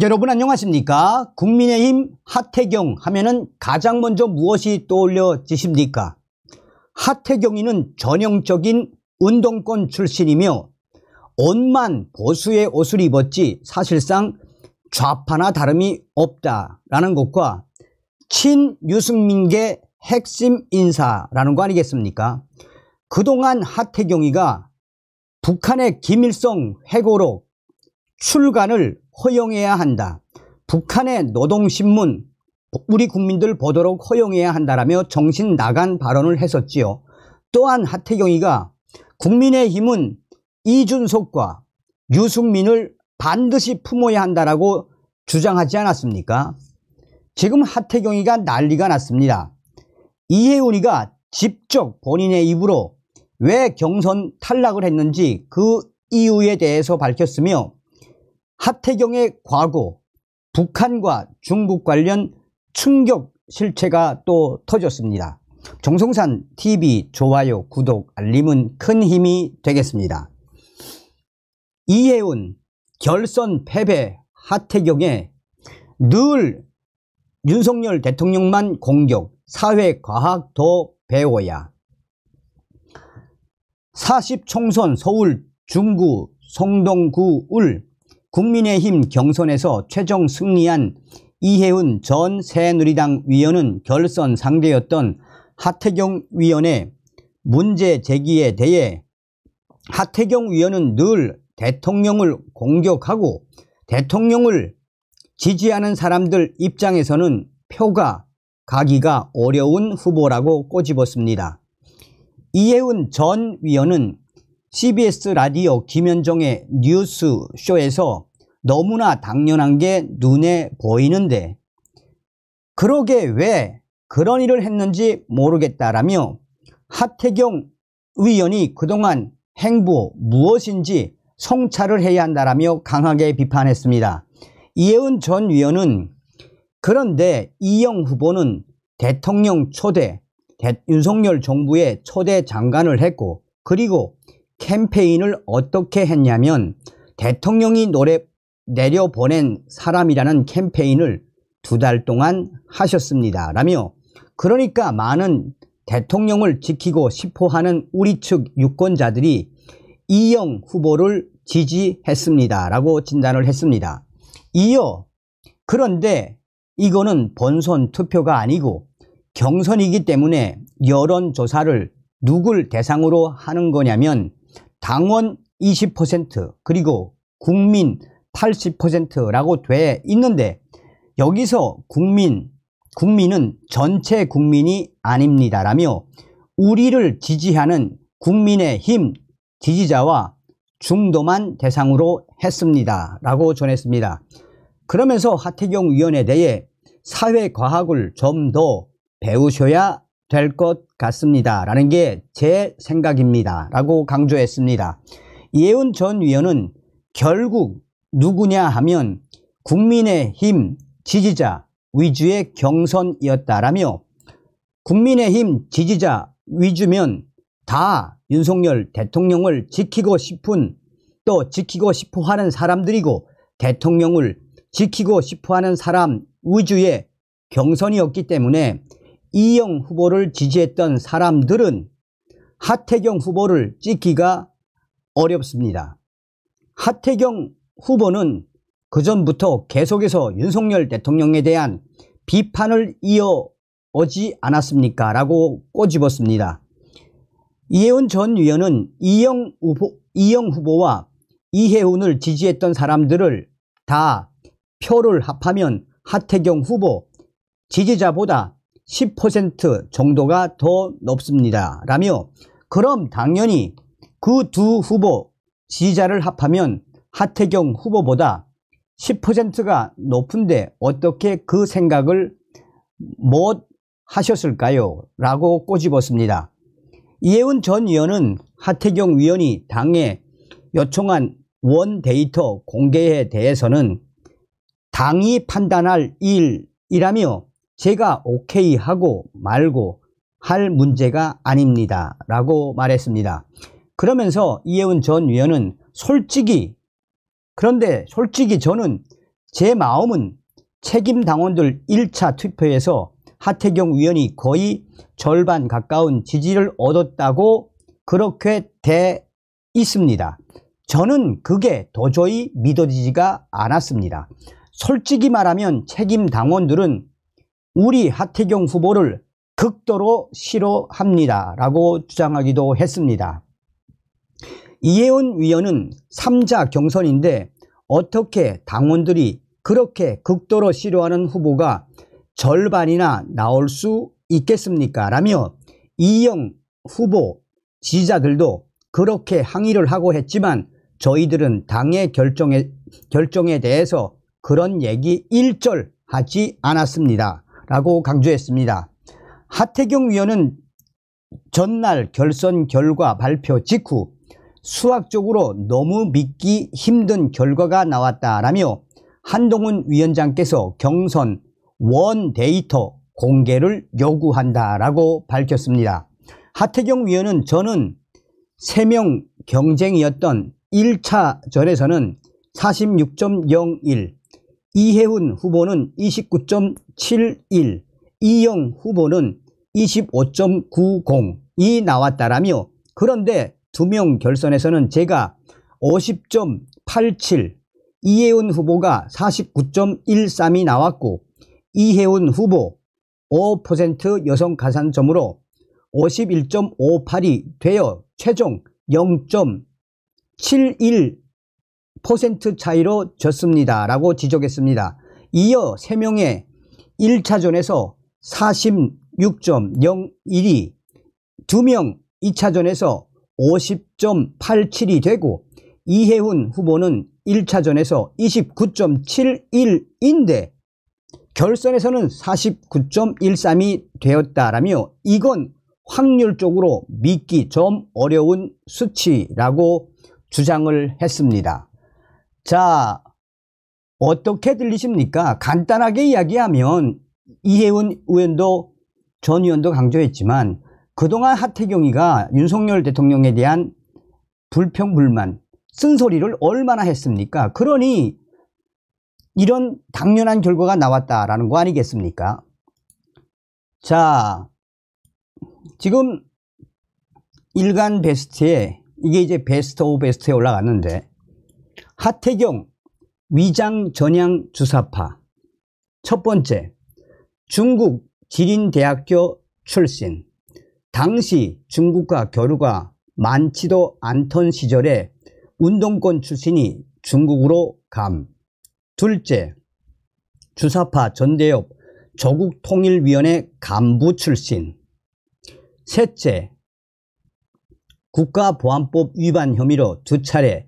여러분 안녕하십니까? 국민의힘 하태경 하면은 가장 먼저 무엇이 떠올려지십니까? 하태경이는 전형적인 운동권 출신이며 옷만 보수의 옷을 입었지 사실상 좌파나 다름이 없다라는 것과 친유승민계 핵심 인사라는 거 아니겠습니까? 그동안 하태경이가 북한의 김일성 회고록 출간을 허용해야 한다. 북한의 노동신문 우리 국민들 보도록 허용해야 한다라며 정신 나간 발언을 했었지요. 또한 하태경이가 국민의힘은 이준석과 유승민을 반드시 품어야 한다라고 주장하지 않았습니까? 지금 하태경이가 난리가 났습니다. 이해운이가 직접 본인의 입으로 왜 경선 탈락을 했는지 그 이유에 대해서 밝혔으며 하태경의 과거 북한과 중국 관련 충격 실체가 또 터졌습니다. 정성산 TV 좋아요, 구독, 알림은 큰 힘이 되겠습니다. 이해운 결선 패배 하태경의 늘 윤석열 대통령만 공격, 사회과학 더 배워야. 40총선 서울 중구 성동구을 국민의힘 경선에서 최종 승리한 이해운 전 새누리당 위원은 결선 상대였던 하태경 위원의 문제 제기에 대해 하태경 위원은 늘 대통령을 공격하고 대통령을 지지하는 사람들 입장에서는 표가 가기가 어려운 후보라고 꼬집었습니다. 이해운 전 위원은 CBS 라디오 김현정의 뉴스쇼에서 너무나 당연한 게 눈에 보이는데 그러게 왜 그런 일을 했는지 모르겠다라며 하태경 위원이 그동안 행보 무엇인지 성찰을 해야 한다라며 강하게 비판했습니다. 이해운 전 위원은 그런데 이영 후보는 대통령 초대, 윤석열 정부의 초대 장관을 했고 그리고 캠페인을 어떻게 했냐면 대통령이 내려보낸 사람이라는 캠페인을 2달 동안 하셨습니다. 라며 그러니까 많은 대통령을 지키고 싶어하는 우리 측 유권자들이 이영 후보를 지지했습니다. 라고 진단을 했습니다. 이어 그런데 이거는 본선 투표가 아니고 경선이기 때문에 여론조사를 누굴 대상으로 하는 거냐면 당원 20% 그리고 국민 80%라고 돼 있는데 여기서 국민은 전체 국민이 아닙니다라며 우리를 지지하는 국민의힘 지지자와 중도만 대상으로 했습니다 라고 전했습니다. 그러면서 하태경 위원에 대해 사회과학을 좀 더 배우셔야 될 것 같습니다 라는 게 제 생각입니다 라고 강조했습니다. 이해운 전 위원은 결국 누구냐 하면 국민의힘 지지자 위주의 경선이었다라며 국민의힘 지지자 위주면 다 윤석열 대통령을 지키고 싶은 또 지키고 싶어하는 사람들이고 대통령을 지키고 싶어하는 사람 위주의 경선이었기 때문에 이영 후보를 지지했던 사람들은 하태경 후보를 찍기가 어렵습니다. 하태경 후보는 그전부터 계속해서 윤석열 대통령에 대한 비판을 이어오지 않았습니까? 라고 꼬집었습니다. 이해운 전 위원은 이영 후보와 이해운을 지지했던 사람들을 다 표를 합하면 하태경 후보 지지자보다 10% 정도가 더 높습니다. 라며 그럼 당연히 그 두 후보 지지자를 합하면 하태경 후보보다 10%가 높은데 어떻게 그 생각을 못 하셨을까요? 라고 꼬집었습니다. 이해운 전 위원은 하태경 위원이 당에 요청한 원데이터 공개에 대해서는 당이 판단할 일이라며 제가 오케이 하고 말고 할 문제가 아닙니다 라고 말했습니다. 그러면서 이해운 전 위원은 솔직히 저는 제 마음은 책임 당원들 1차 투표에서 하태경 위원이 거의 절반 가까운 지지를 얻었다고 그렇게 돼 있습니다. 저는 그게 도저히 믿어지지가 않았습니다. 솔직히 말하면 책임 당원들은 우리 하태경 후보를 극도로 싫어합니다 라고 주장하기도 했습니다. 이혜훈 위원은 3자 경선인데 어떻게 당원들이 그렇게 극도로 싫어하는 후보가 절반이나 나올 수 있겠습니까? 라며 이영 후보 지지자들도 그렇게 항의를 하고 했지만 저희들은 당의 결정에 대해서 그런 얘기 일절 하지 않았습니다 라고 강조했습니다. 하태경 위원은 전날 결선 결과 발표 직후 수학적으로 너무 믿기 힘든 결과가 나왔다라며 한동훈 위원장께서 경선 원 데이터 공개를 요구한다라고 밝혔습니다. 하태경 위원은 저는 3명 경쟁이었던 1차전에서는 46.01, 이혜훈 후보는 29.71, 이영 후보는 25.90이 나왔다라며 그런데 2명 결선에서는 제가 50.87, 이혜훈 후보가 49.13이 나왔고 이혜훈 후보 5% 여성 가산점으로 51.58이 되어 최종 0.71% 차이로 졌습니다 라고 지적했습니다. 이어 3명의 1차전에서 46.01이 2명 2차전에서 50.87이 되고 이혜훈 후보는 1차전에서 29.71인데 결선에서는 49.13이 되었다라며 이건 확률적으로 믿기 좀 어려운 수치라고 주장을 했습니다. 자, 어떻게 들리십니까? 간단하게 이야기하면 이혜훈 의원도 전 의원도 강조했지만 그동안 하태경이가 윤석열 대통령에 대한 불평, 불만, 쓴소리를 얼마나 했습니까? 그러니 이런 당연한 결과가 나왔다라는 거 아니겠습니까? 자, 지금 일간 베스트에 이게 이제 베스트 오브 베스트에 올라갔는데 하태경 위장 전향 주사파 첫 번째 중국 지린대학교 출신 당시 중국과 교류가 많지도 않던 시절에 운동권 출신이 중국으로 감 둘째 주사파 전대협 조국통일위원회 간부 출신 셋째 국가보안법 위반 혐의로 2차례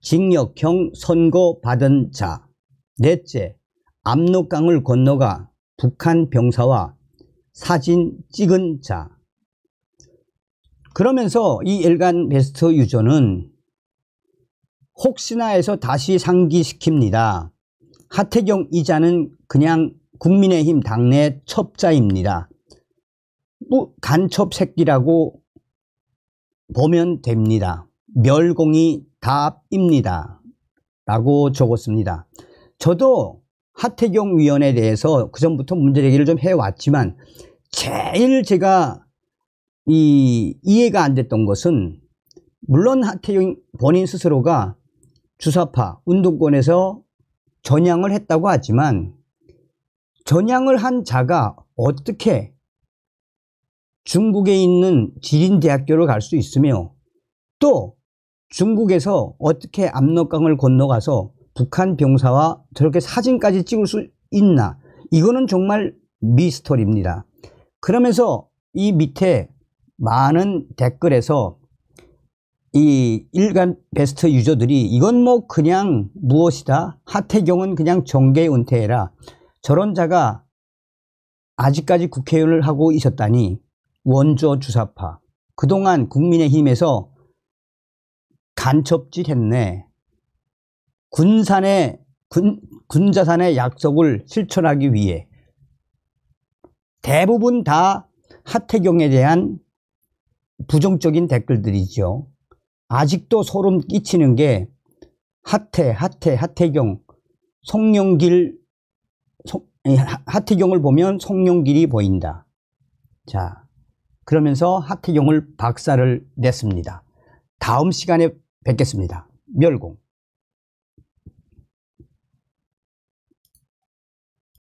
징역형 선고받은 자 넷째 압록강을 건너가 북한 병사와 사진 찍은 자. 그러면서 이 일간 베스트 유저는 혹시나 해서 다시 상기시킵니다. 하태경 이자는 그냥 국민의힘 당내 첩자입니다. 뭐 간첩 새끼라고 보면 됩니다. 멸공이 답입니다. 라고 적었습니다. 저도 하태경 위원에 대해서 그전부터 문제제기를 좀 해왔지만 제일 제가 이해가 안 됐던 것은 물론 하태경 본인 스스로가 주사파 운동권에서 전향을 했다고 하지만 전향을 한 자가 어떻게 중국에 있는 지린대학교를 갈 수 있으며 또 중국에서 어떻게 압록강을 건너가서 북한 병사와 저렇게 사진까지 찍을 수 있나? 이거는 정말 미스터리입니다. 그러면서 이 밑에 많은 댓글에서 이 일간 베스트 유저들이 이건 뭐 그냥 무엇이다? 하태경은 그냥 정계 은퇴해라. 저런 자가 아직까지 국회의원을 하고 있었다니 원조 주사파. 그동안 국민의힘에서 간첩짓 했네. 군자산의 약속을 실천하기 위해 대부분 다 하태경에 대한 부정적인 댓글들이죠. 아직도 소름 끼치는 게 하태경 하태경을 보면 송영길이 보인다. 자, 그러면서 하태경을 박살을 냈습니다. 다음 시간에 뵙겠습니다. 멸공.